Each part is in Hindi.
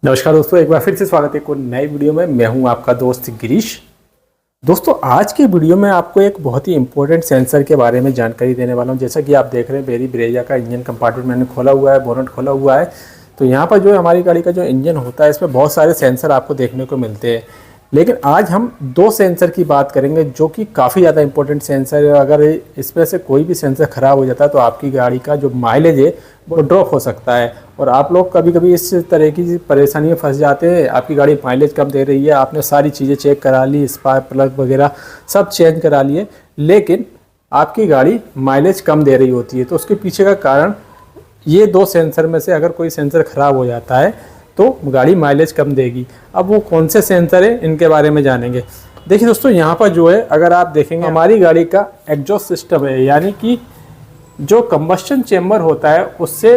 नमस्कार दोस्तों, एक बार फिर से स्वागत है एक और नई वीडियो में। मैं हूं आपका दोस्त गिरीश। दोस्तों, आज के वीडियो में आपको एक बहुत ही इंपॉर्टेंट सेंसर के बारे में जानकारी देने वाला हूं। जैसा कि आप देख रहे हैं, मेरी ब्रेजा का इंजन कंपार्टमेंट मैंने खोला हुआ है, बोनट खोला हुआ है। तो यहाँ पर जो हमारी गाड़ी का जो इंजन होता है, इसमें बहुत सारे सेंसर आपको देखने को मिलते हैं। लेकिन आज हम दो सेंसर की बात करेंगे जो कि काफ़ी ज़्यादा इंपॉर्टेंट सेंसर है। अगर इसमें से कोई भी सेंसर ख़राब हो जाता है तो आपकी गाड़ी का जो माइलेज है वो ड्रॉप हो सकता है। और आप लोग कभी कभी इस तरह की परेशानी में फंस जाते हैं। आपकी गाड़ी माइलेज कम दे रही है, आपने सारी चीज़ें चेक करा ली, स्पार्क प्लग वगैरह सब चेंज करा लिए, लेकिन आपकी गाड़ी माइलेज कम दे रही होती है। तो उसके पीछे का कारण ये दो सेंसर में से अगर कोई सेंसर ख़राब हो जाता है तो गाड़ी माइलेज कम देगी। अब वो कौन से सेंसर है, इनके बारे में जानेंगे। देखिए दोस्तों, यहाँ पर जो है, अगर आप देखेंगे, हमारी गाड़ी का एग्जॉस्ट सिस्टम है, यानी कि जो कंबस्शन चेम्बर होता है उससे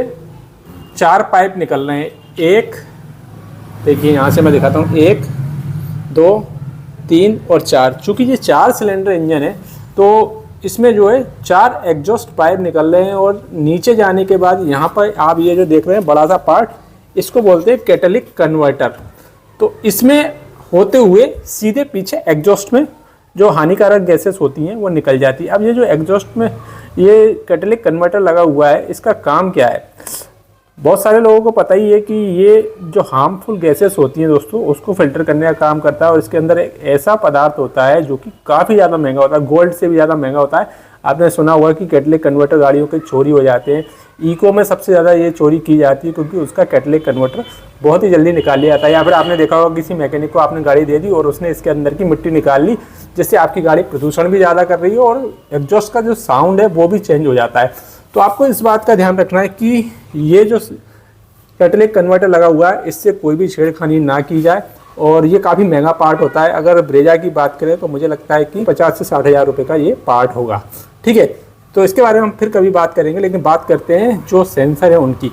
4 पाइप निकल रहे हैं। एक, देखिए यहाँ से मैं दिखाता हूँ, 1 2 3 और 4। चूँकि ये 4 सिलेंडर इंजन है तो इसमें जो है 4 एग्जॉस्ट पाइप निकल रहे हैं। और नीचे जाने के बाद यहाँ पर आप ये जो देख रहे हैं बड़ा सा पार्ट, इसको बोलते हैं कैटालिटिक कन्वर्टर। तो इसमें होते हुए सीधे पीछे एग्जॉस्ट में जो हानिकारक गैसेस होती हैं वो निकल जाती है। अब ये जो एग्जॉस्ट में ये कैटालिटिक कन्वर्टर लगा हुआ है, इसका काम क्या है? बहुत सारे लोगों को पता ही है कि ये जो हार्मफुल गैसेस होती हैं दोस्तों, उसको फिल्टर करने का काम करता है। और इसके अंदर एक ऐसा पदार्थ होता है जो कि काफ़ी ज़्यादा महंगा होता है, गोल्ड से भी ज़्यादा महंगा होता है। आपने सुना होगा कि कैटालिटिक कन्वर्टर गाड़ियों के चोरी हो जाते हैं। इको में सबसे ज़्यादा ये चोरी की जाती है क्योंकि उसका कैटालिटिक कन्वर्टर बहुत ही जल्दी निकाल लिया जाता है। या फिर आपने देखा होगा किसी मैकेनिक को आपने गाड़ी दे दी और उसने इसके अंदर की मिट्टी निकाल ली, जिससे आपकी गाड़ी प्रदूषण भी ज़्यादा कर रही है और एग्जॉस्ट का जो साउंड है वो भी चेंज हो जाता है। तो आपको इस बात का ध्यान रखना है कि ये जो कैटालिटिक कन्वर्टर लगा हुआ है, इससे कोई भी छेड़खानी ना की जाए। और ये काफ़ी महंगा पार्ट होता है। अगर ब्रेजा की बात करें तो मुझे लगता है कि 50 से 60 हज़ार रुपये का ये पार्ट होगा। ठीक है, तो इसके बारे में हम फिर कभी बात करेंगे, लेकिन बात करते हैं जो सेंसर है उनकी।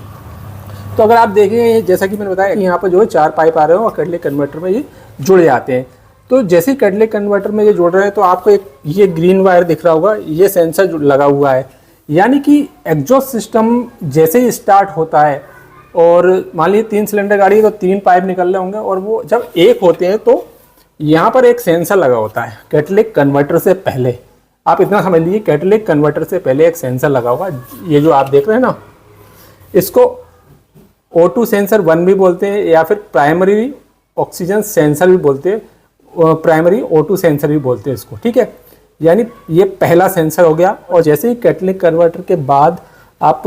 तो अगर आप देखें, जैसा कि मैंने बताया कि यहाँ पर जो है 4 पाइप आ रहे हैं और कैटालिटिक कन्वर्टर में ये जुड़ जाते हैं। तो जैसे ही कैटालिटिक कन्वर्टर में ये जुड़ रहे हैं तो आपको एक ये ग्रीन वायर दिख रहा होगा, ये सेंसर लगा हुआ है। यानी कि एग्जॉस्ट सिस्टम जैसे ही स्टार्ट होता है और मान लीजिए 3 सिलेंडर गाड़ी है तो 3 पाइप निकल रहे होंगे, और वो जब एक होते हैं तो यहाँ पर एक सेंसर लगा होता है। कैटालिटिक कन्वर्टर से पहले आप इतना समझ लीजिए, कैटालिटिक कन्वर्टर से पहले एक सेंसर लगा होगा। ये जो आप देख रहे हैं ना, इसको O2 सेंसर 1 भी बोलते हैं, या फिर प्राइमरी ऑक्सीजन सेंसर भी बोलते हैं, प्राइमरी O2 सेंसर भी बोलते हैं इसको। ठीक है, यानी ये पहला सेंसर हो गया। और जैसे ही कैटालिटिक कन्वर्टर के बाद आप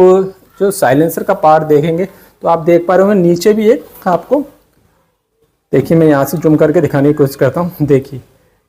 जो साइलेंसर का पार्ट देखेंगे तो आप देख पा रहे होंगे नीचे भी एक आपको, देखिए मैं यहाँ से जूम करके दिखाने की कोशिश करता हूँ। देखिए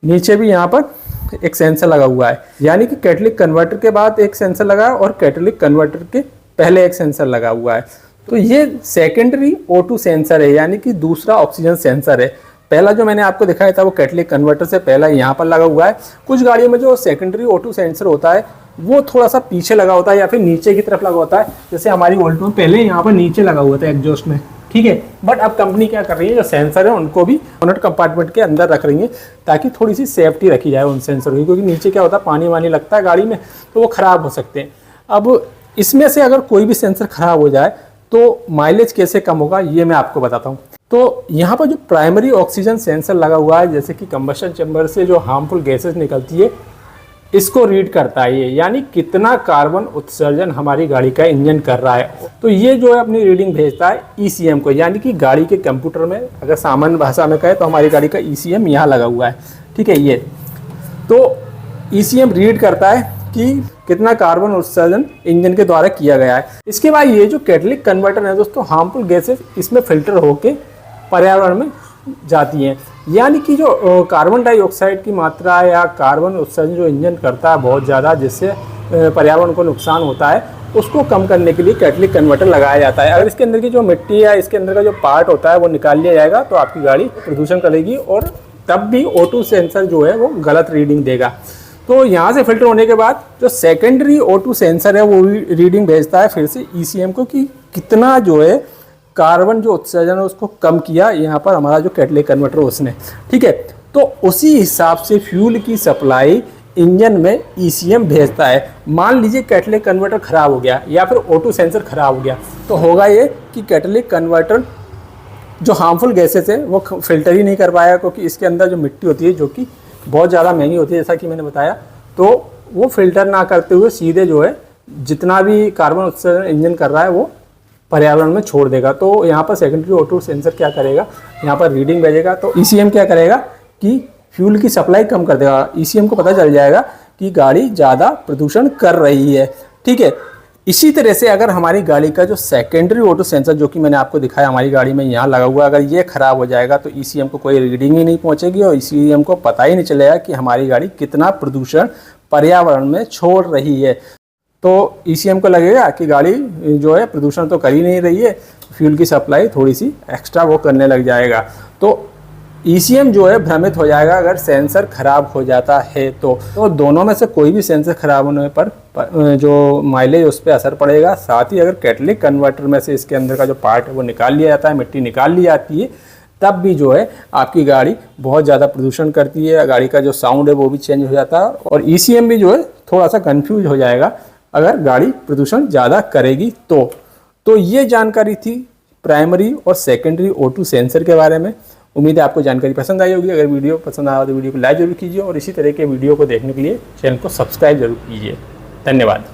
नीचे भी यहाँ पर एक सेंसर लगा हुआ है, यानी कि कैटालिटिक कन्वर्टर के बाद एक सेंसर लगा है और कैटालिटिक कन्वर्टर के पहले एक सेंसर लगा हुआ है। तो ये सेकेंडरी O2 सेंसर है, यानी कि दूसरा ऑक्सीजन सेंसर है। पहला जो मैंने आपको दिखाया था वो कैटालिटिक कन्वर्टर से पहला यहाँ पर लगा हुआ है। कुछ गाड़ियों में जो सेकेंडरी O2 सेंसर होता है वो थोड़ा सा पीछे लगा होता है या फिर नीचे की तरफ लगा होता है। जैसे हमारी ऑल्टो में पहले यहाँ पर नीचे लगा हुआ था एग्जॉस्ट में। ठीक है, बट अब कंपनी क्या कर रही है, जो सेंसर है उनको भी बोनट कंपार्टमेंट के अंदर रख रही है ताकि थोड़ी सी सेफ्टी रखी जाए उन सेंसर की, क्योंकि नीचे क्या होता है, पानी वानी लगता है गाड़ी में तो वो ख़राब हो सकते हैं। अब इसमें से अगर कोई भी सेंसर ख़राब हो जाए तो माइलेज कैसे कम होगा ये मैं आपको बताता हूँ। तो यहाँ पर जो प्राइमरी ऑक्सीजन सेंसर लगा हुआ है, जैसे कि कंबशन चैम्बर से जो हार्मफुल गैसेस निकलती है, इसको रीड करता है ये, यानी कितना कार्बन उत्सर्जन हमारी गाड़ी का इंजन कर रहा है। तो ये जो है अपनी रीडिंग भेजता है ECM को, यानी कि गाड़ी के कंप्यूटर में, अगर सामान्य भाषा में कहें तो हमारी गाड़ी का ECM यहाँ लगा हुआ है। ठीक है, ये तो ECM रीड करता है कि कितना कार्बन उत्सर्जन इंजन के द्वारा किया गया है। इसके बाद ये जो कैटालिटिक कन्वर्टर है दोस्तों, हार्मफुल गैसेस इसमें फिल्टर होके पर्यावरण में जाती हैं। यानी कि जो कार्बन डाइऑक्साइड की मात्रा या कार्बन उत्सर्जन जो इंजन करता है बहुत ज़्यादा, जिससे पर्यावरण को नुकसान होता है, उसको कम करने के लिए कैटालिटिक कन्वर्टर लगाया जाता है। अगर इसके अंदर की जो मिट्टी या इसके अंदर का जो पार्ट होता है वो निकाल लिया जाएगा तो आपकी गाड़ी प्रदूषण करेगी और तब भी O2 सेंसर जो है वो गलत रीडिंग देगा। तो यहाँ से फिल्टर होने के बाद जो सेकेंडरी O2 सेंसर है वो रीडिंग भेजता है फिर से ECM को कि कितना जो है कार्बन जो उत्सर्जन है उसको कम किया यहाँ पर हमारा जो कैटालिटिक कन्वर्टर उसने। ठीक है, तो उसी हिसाब से फ्यूल की सप्लाई इंजन में ECM भेजता है। मान लीजिए कैटालिटिक कन्वर्टर ख़राब हो गया या फिर O2 सेंसर ख़राब हो गया, तो होगा ये कि कैटालिटिक कन्वर्टर जो हार्मफुल गैसेस है वो फिल्टर ही नहीं कर पाएगा, क्योंकि इसके अंदर जो मिट्टी होती है जो कि बहुत ज़्यादा महंगी होती है जैसा कि मैंने बताया, तो वो फिल्टर ना करते हुए सीधे जो है जितना भी कार्बन उत्सर्जन इंजन कर रहा है वो पर्यावरण में छोड़ देगा। तो यहाँ पर सेकेंडरी O2 सेंसर क्या करेगा, यहाँ पर रीडिंग भेजेगा, तो ECM क्या करेगा कि फ्यूल की सप्लाई कम कर देगा। ECM को पता चल जाएगा कि गाड़ी ज़्यादा प्रदूषण कर रही है, ठीक है। इसी तरह से अगर हमारी गाड़ी का जो सेकेंडरी O2 सेंसर जो कि मैंने आपको दिखाया हमारी गाड़ी में यहाँ लगा हुआ है, अगर ये ख़राब हो जाएगा तो ECM को कोई रीडिंग ही नहीं पहुँचेगी और ECM को पता ही नहीं चलेगा कि हमारी गाड़ी कितना प्रदूषण पर्यावरण में छोड़ रही है। तो ECM को लगेगा कि गाड़ी जो है प्रदूषण तो कर ही नहीं रही है, फ्यूल की सप्लाई थोड़ी सी एक्स्ट्रा वो करने लग जाएगा। तो ECM जो है भ्रमित हो जाएगा अगर सेंसर खराब हो जाता है तो दोनों में से कोई भी सेंसर खराब होने पर जो माइलेज उस पर असर पड़ेगा। साथ ही अगर कैटलिटिक कन्वर्टर में से इसके अंदर का जो पार्ट है वो निकाल लिया जाता है, मिट्टी निकाल ली जाती है, तब भी जो है आपकी गाड़ी बहुत ज़्यादा प्रदूषण करती है, गाड़ी का जो साउंड है वो भी चेंज हो जाता है और ECM भी जो है थोड़ा सा कन्फ्यूज हो जाएगा अगर गाड़ी प्रदूषण ज़्यादा करेगी तो ये जानकारी थी प्राइमरी और सेकेंडरी O2 सेंसर के बारे में। उम्मीद है आपको जानकारी पसंद आई होगी। अगर वीडियो पसंद आया तो वीडियो को लाइक जरूर कीजिए और इसी तरह के वीडियो को देखने के लिए चैनल को सब्सक्राइब जरूर कीजिए। धन्यवाद।